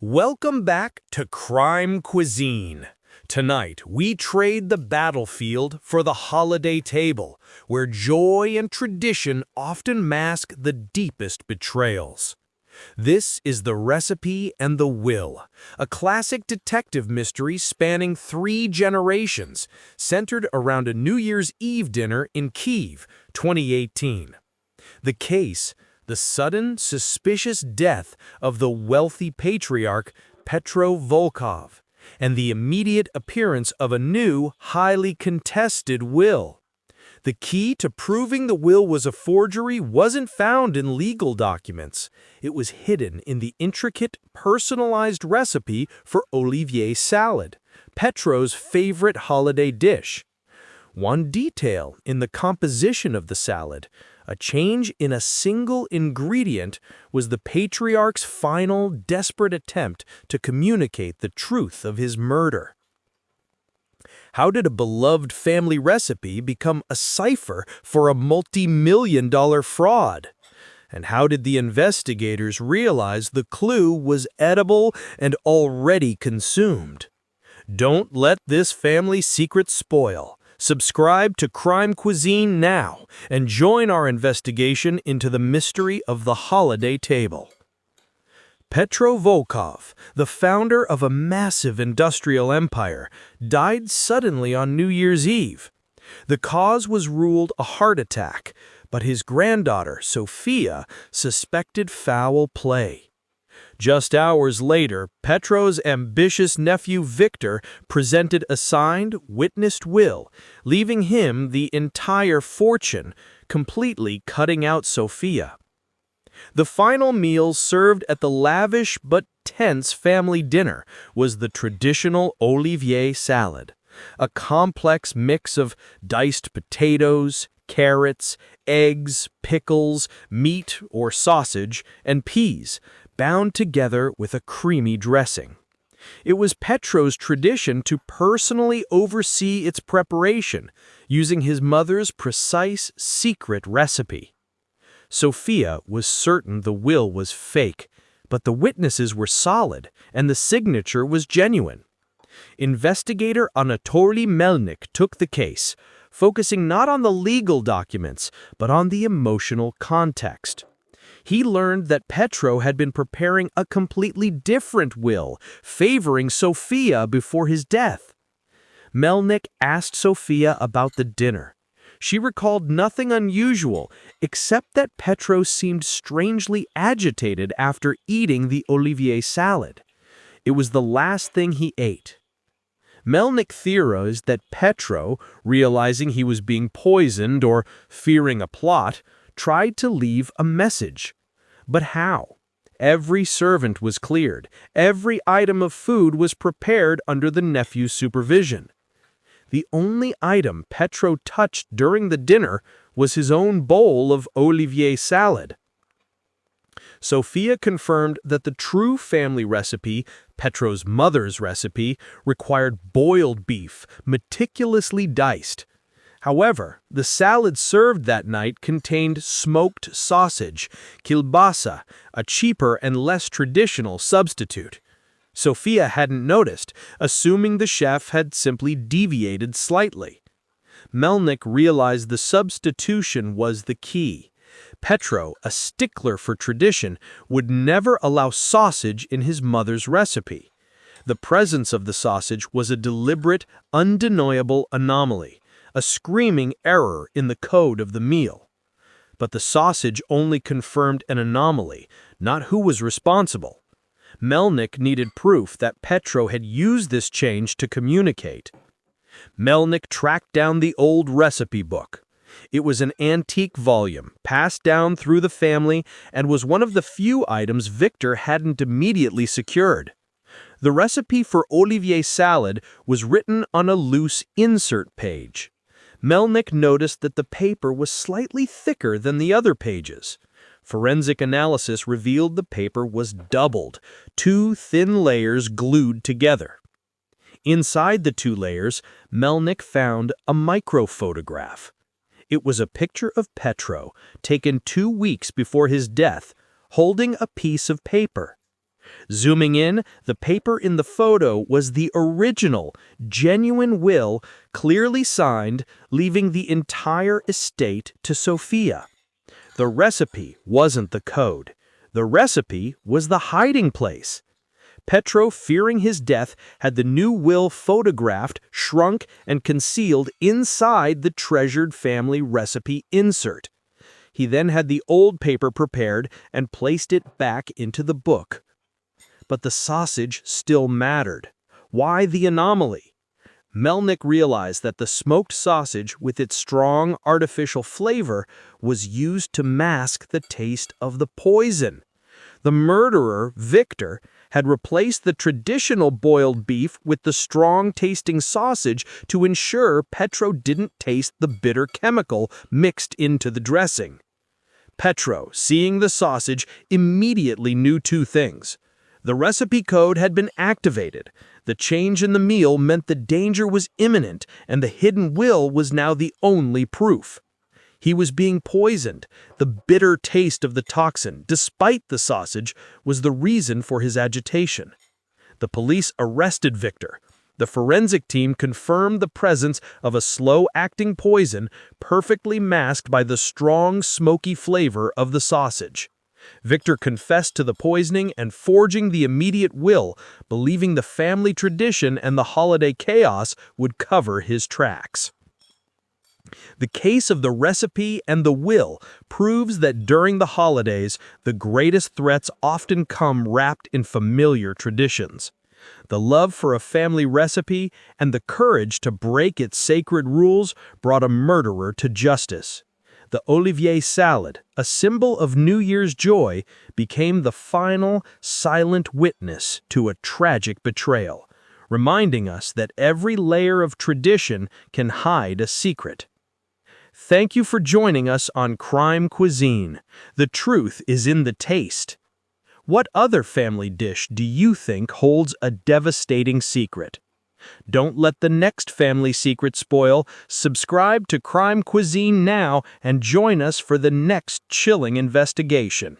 Welcome back to Crime Cuisine. Tonight, we trade the battlefield for the holiday table, where joy and tradition often mask the deepest betrayals. This is The Recipe and the Will, a classic detective mystery spanning 3 generations, centered around a New Year's Eve dinner in Kyiv, 2018. The case: the sudden, suspicious death of the wealthy patriarch Petro Volkov, and the immediate appearance of a new, highly contested will. The key to proving the will was a forgery wasn't found in legal documents. It was hidden in the intricate, personalized recipe for Olivier Salad, Petro's favorite holiday dish. One detail in the composition of the salad, a change in a single ingredient, was the patriarch's final, desperate attempt to communicate the truth of his murder. How did a beloved family recipe become a cipher for a multi-million-dollar fraud? And how did the investigators realize the clue was edible and already consumed? Don't let this family secret spoil. Subscribe to Crime Cuisine now and join our investigation into the mystery of the holiday table. Petro Volkov, the founder of a massive industrial empire, died suddenly on New Year's Eve. The cause was ruled a heart attack, but his granddaughter, Sophia, suspected foul play. Just hours later, Petro's ambitious nephew Victor presented a signed, witnessed will, leaving him the entire fortune, completely cutting out Sophia. The final meal served at the lavish but tense family dinner was the traditional Olivier Salad, a complex mix of diced potatoes, carrots, eggs, pickles, meat or sausage, and peas, bound together with a creamy dressing. It was Petro's tradition to personally oversee its preparation, using his mother's precise, secret recipe. Sophia was certain the will was fake, but the witnesses were solid, and the signature was genuine. Investigator Anatoly Melnik took the case, focusing not on the legal documents, but on the emotional context. He learned that Petro had been preparing a completely different will, favoring Sophia before his death. Melnik asked Sophia about the dinner. She recalled nothing unusual, except that Petro seemed strangely agitated after eating the Olivier salad. It was the last thing he ate. Melnik theorized that Petro, realizing he was being poisoned or fearing a plot, tried to leave a message. But how? Every servant was cleared. Every item of food was prepared under the nephew's supervision. The only item Petro touched during the dinner was his own bowl of Olivier salad. Sophia confirmed that the true family recipe, Petro's mother's recipe, required boiled beef, meticulously diced. However, the salad served that night contained smoked sausage, kielbasa, a cheaper and less traditional substitute. Sophia hadn't noticed, assuming the chef had simply deviated slightly. Melnik realized the substitution was the key. Petro, a stickler for tradition, would never allow sausage in his mother's recipe. The presence of the sausage was a deliberate, undeniable anomaly, a screaming error in the code of the meal. But the sausage only confirmed an anomaly, not who was responsible. Melnik needed proof that Petro had used this change to communicate. Melnik tracked down the old recipe book. It was an antique volume, passed down through the family, and was one of the few items Victor hadn't immediately secured. The recipe for Olivier salad was written on a loose insert page. Melnik noticed that the paper was slightly thicker than the other pages. Forensic analysis revealed the paper was doubled, 2 thin layers glued together. Inside the 2 layers, Melnik found a microphotograph. It was a picture of Petro, taken 2 weeks before his death, holding a piece of paper. Zooming in, the paper in the photo was the original, genuine will, clearly signed, leaving the entire estate to Sophia. The recipe wasn't the code. The recipe was the hiding place. Petro, fearing his death, had the new will photographed, shrunk, and concealed inside the treasured family recipe insert. He then had the old paper prepared and placed it back into the book. But the sausage still mattered. Why the anomaly? Melnick realized that the smoked sausage, with its strong artificial flavor, was used to mask the taste of the poison. The murderer, Victor, had replaced the traditional boiled beef with the strong-tasting sausage to ensure Petro didn't taste the bitter chemical mixed into the dressing. Petro, seeing the sausage, immediately knew two things. The recipe code had been activated. The change in the meal meant the danger was imminent, and the hidden will was now the only proof. He was being poisoned. The bitter taste of the toxin, despite the sausage, was the reason for his agitation. The police arrested Victor. The forensic team confirmed the presence of a slow-acting poison perfectly masked by the strong, smoky flavor of the sausage. Victor confessed to the poisoning and forging the immediate will, believing the family tradition and the holiday chaos would cover his tracks. The case of the recipe and the will proves that during the holidays, the greatest threats often come wrapped in familiar traditions. The love for a family recipe and the courage to break its sacred rules brought a murderer to justice. The Olivier Salad, a symbol of New Year's joy, became the final, silent witness to a tragic betrayal, reminding us that every layer of tradition can hide a secret. Thank you for joining us on Crime Cuisine. The truth is in the taste. What other family dish do you think holds a devastating secret? Don't let the next family secret spoil. Subscribe to Crime Cuisine now and join us for the next chilling investigation.